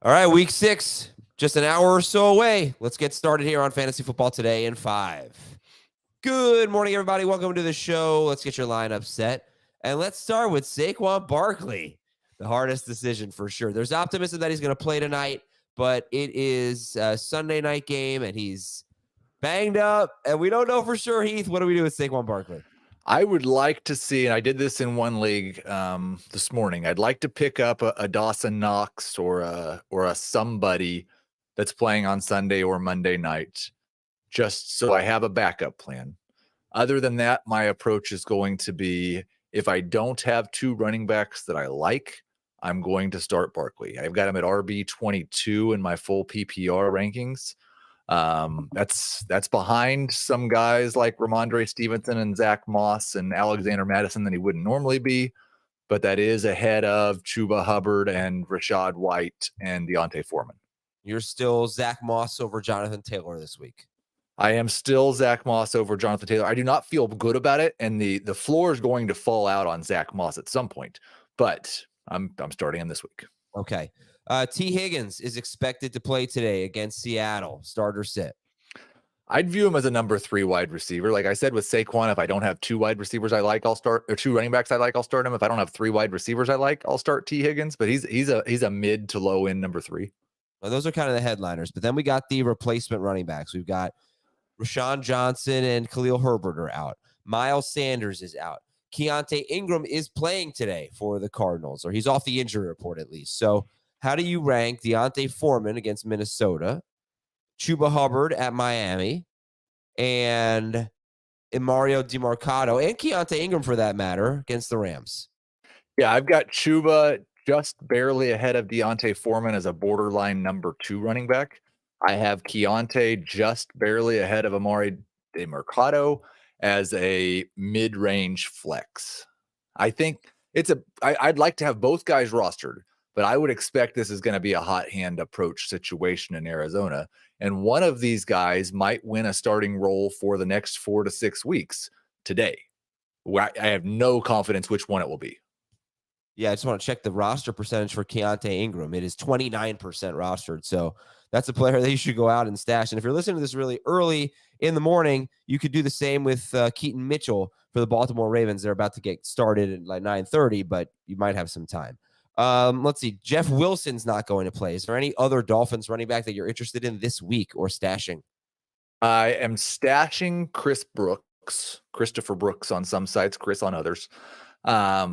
All right, week 6, just an hour or so away. Let's get started here on Fantasy Football Today in 5. Good morning, everybody. Welcome to the show. Let's get your lineup set. And let's start with Saquon Barkley. The hardest decision for sure. There's optimism that he's going to play tonight, but it is a Sunday night game, and he's banged up, and we don't know for sure, Heath. What do we do with Saquon Barkley? I would like to see, and I did this in one league this morning, I'd like to pick up a Dawson Knox or a somebody that's playing on Sunday or Monday night, just so I have a backup plan. Other than that, my approach is going to be, if I don't have two running backs that I like, I'm going to start Barkley. I've got him at RB22 in my full PPR rankings. That's behind some guys like Ramondre Stevenson and Zach Moss and Alexander Madison that he wouldn't normally be, but that is ahead of Chuba Hubbard and Rashad White and Deontay Foreman. You're still Zach Moss over Jonathan Taylor this week. I am still Zach Moss over Jonathan Taylor. I do not feel good about it, and the floor is going to fall out on Zach Moss at some point, but I'm starting him this week. Okay. T. Higgins is expected to play today against Seattle. Starter sit. I'd view him as a number 3 wide receiver. Like I said with Saquon, if I don't have 2 wide receivers I like, I'll start, or 2 running backs I like, I'll start him. If I don't have 3 wide receivers I like, I'll start T. Higgins. But he's a mid to low end number 3. Well, those are kind of the headliners. But then we got the replacement running backs. We've got Rashawn Johnson and Khalil Herbert are out. Miles Sanders is out. Keontae Ingram is playing today for the Cardinals, or he's off the injury report at least. So how do you rank Deontay Foreman against Minnesota, Chuba Hubbard at Miami, and Mario DeMarcado, and Keontae Ingram for that matter, against the Rams? Yeah, I've got Chuba just barely ahead of Deontay Foreman as a borderline number 2 running back. I have Keontae just barely ahead of Amari DeMarcado as a mid-range flex. I think I'd like to have both guys rostered, but I would expect this is going to be a hot hand approach situation in Arizona. And one of these guys might win a starting role for the next 4 to 6 weeks today. I have no confidence which one it will be. Yeah, I just want to check the roster percentage for Keontae Ingram. It is 29% rostered. So that's a player that you should go out and stash. And if you're listening to this really early in the morning, you could do the same with Keaton Mitchell for the Baltimore Ravens. They're about to get started at like 9:30, but you might have some time. Let's see. Jeff Wilson's not going to play. Is there any other Dolphins running back that you're interested in this week or stashing? I am stashing Christopher Brooks on some sites, Chris on others. I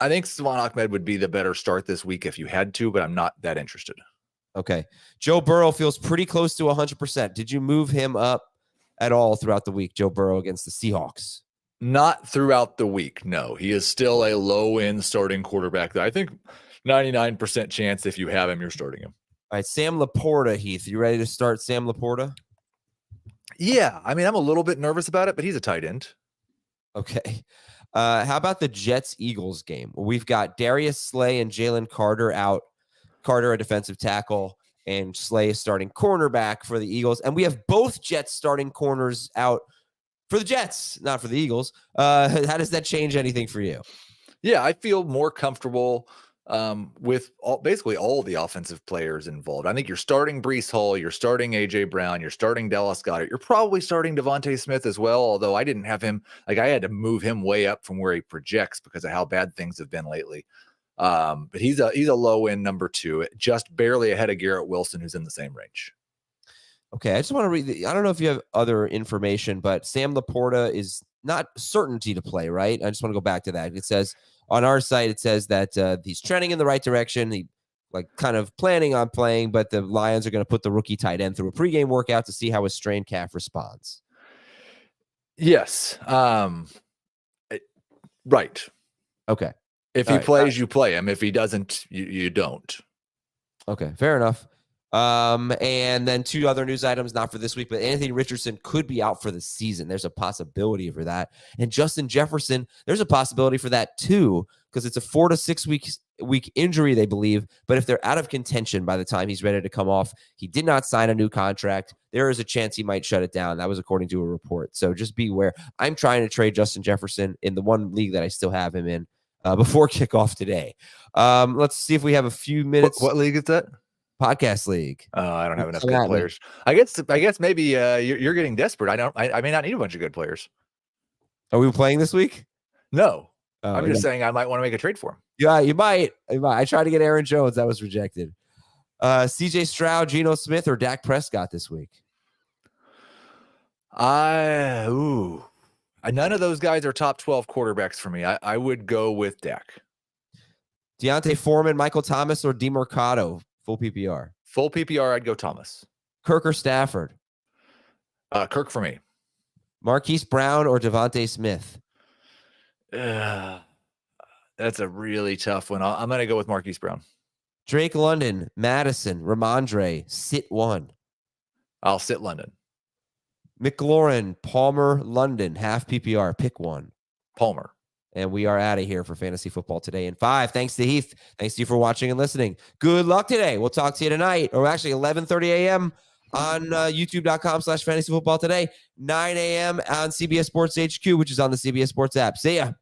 think Salvon Ahmed would be the better start this week if you had to, but I'm not that interested. Okay. Joe Burrow feels pretty close to 100%. Did you move him up at all throughout the week, Joe Burrow against the Seahawks? Not throughout the week, no. He is still a low-end starting quarterback. I think 99% chance if you have him, you're starting him. All right, Sam Laporta, Heath. You ready to start Sam Laporta? Yeah. I mean, I'm a little bit nervous about it, but he's a tight end. Okay. How about the Jets-Eagles game? We've got Darius Slay and Jalen Carter out. Carter, a defensive tackle, and Slay is starting cornerback for the Eagles. And we have both Jets starting corners out for the Jets, not for the Eagles. How does that change anything for you? Yeah, I feel more comfortable with basically all the offensive players involved. I think you're starting Breece Hall, you're starting A.J. Brown, you're starting Dallas Goedert, you're probably starting Devontae Smith as well, although I didn't have him. Like, I had to move him way up from where he projects because of how bad things have been lately. But he's a low-end number 2, just barely ahead of Garrett Wilson, who's in the same range. Okay, I just want to read. I don't know if you have other information, but Sam Laporta is not certainty to play, right? I just want to go back to that. It says on our site, it says that he's trending in the right direction. He kind of planning on playing, but the Lions are going to put the rookie tight end through a pregame workout to see how his strained calf responds. Yes. Right. Okay. If he plays, you play him. If he doesn't, you don't. Okay, fair enough. And then 2 other news items, not for this week, but Anthony Richardson could be out for the season. There's a possibility for that. And Justin Jefferson, there's a possibility for that too, because it's a 4 to 6 week injury, they believe. But if they're out of contention by the time he's ready to come off, he did not sign a new contract. There is a chance he might shut it down. That was according to a report. So just beware. I'm trying to trade Justin Jefferson in the one league that I still have him in. before kickoff today. Let's see if we have a few minutes. What league is that? Podcast league. I don't have enough Come good at me. players. I guess maybe you're getting desperate. I may not need a bunch of good players. Are we playing this week? No, Oh, I'm just saying I might want to make a trade for him. Yeah, you might. I tried to get Aaron Jones. That was rejected. CJ Stroud, Geno Smith, or Dak Prescott this week? None of those guys are top 12 quarterbacks for me. I would go with Dak. Deontay Foreman, Michael Thomas, or DeMercado? Full PPR. Full PPR, I'd go Thomas. Kirk or Stafford? Kirk for me. Marquise Brown or Devontae Smith? That's a really tough one. I'm going to go with Marquise Brown. Drake London, Madison, Ramondre, sit one. I'll sit London. McLaurin, Palmer, London, half PPR. Pick one. Palmer. And we are out of here for Fantasy Football Today in 5. Thanks to Heath. Thanks to you for watching and listening. Good luck today. We'll talk to you tonight, or actually 11:30 a.m. on youtube.com/fantasyfootball today, 9 a.m. on CBS Sports HQ, which is on the CBS Sports app. See ya.